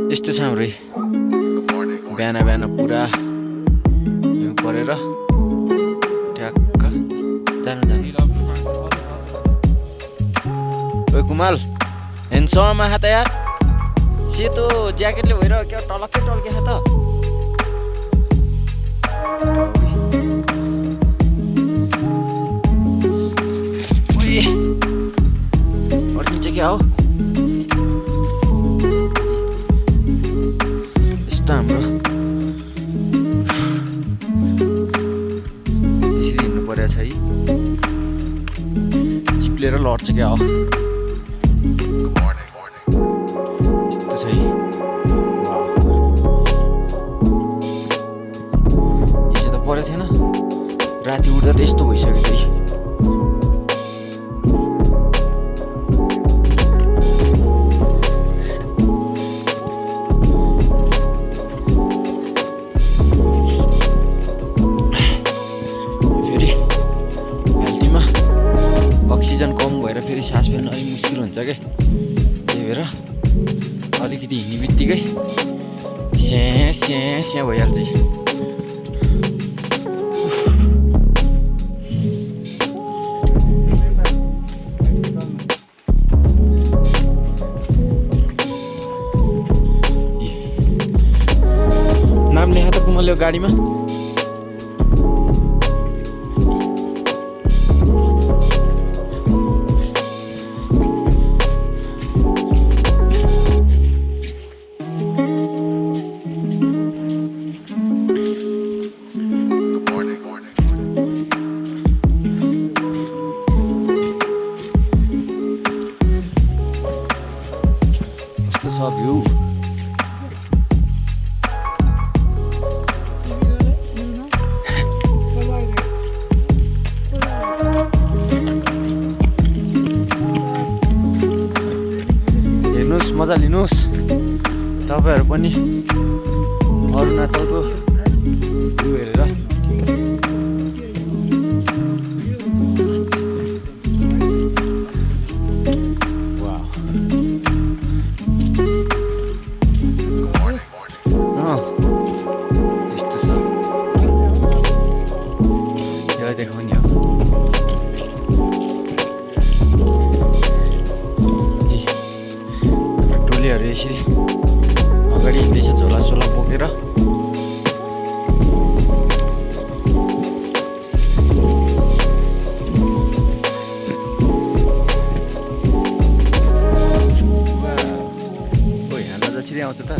यस्तो छ हाम्रो बिहान बिहान पुरा हिउँ परेर ट्याक्क जानु जानु। ओइ कुमाल हेन्सम आहा त यार, सेतो ज्याकेटले भइरह क्या टलक्कै टल्के छ त। ओइ अड्किन्छ क्या हो यस्तो हाम्रो, यसरी हिँड्नु परेको छ है, चिप्लेर लड्छ क्या हो यस्तो छ है। हिजो त परेको थिएन, राति उठ्दा त यस्तो भइसक्यो चाहिँ। अक्सिजन कम भएर फेरि सास फेर्न अलिक मुस्किल हुन्छ क्या, त्यही भएर अलिकति हिँड्ने बित्तिकै स्याँ स्याँ स्याँ भइहाल्छ। नाम लेखा त कुमल्यो गाडीमा। कस्तो छ भ्यू, हेर्नुहोस् मजा लिनुहोस् तपाईँहरू पनि अरुणाचलको भ्यू हेरेर। देखाउने हो टोलीहरू यसरी अगाडि हिँड्दैछ झोला सोला बोकेर। ओइ हाम्रा जसरी आउँछ त।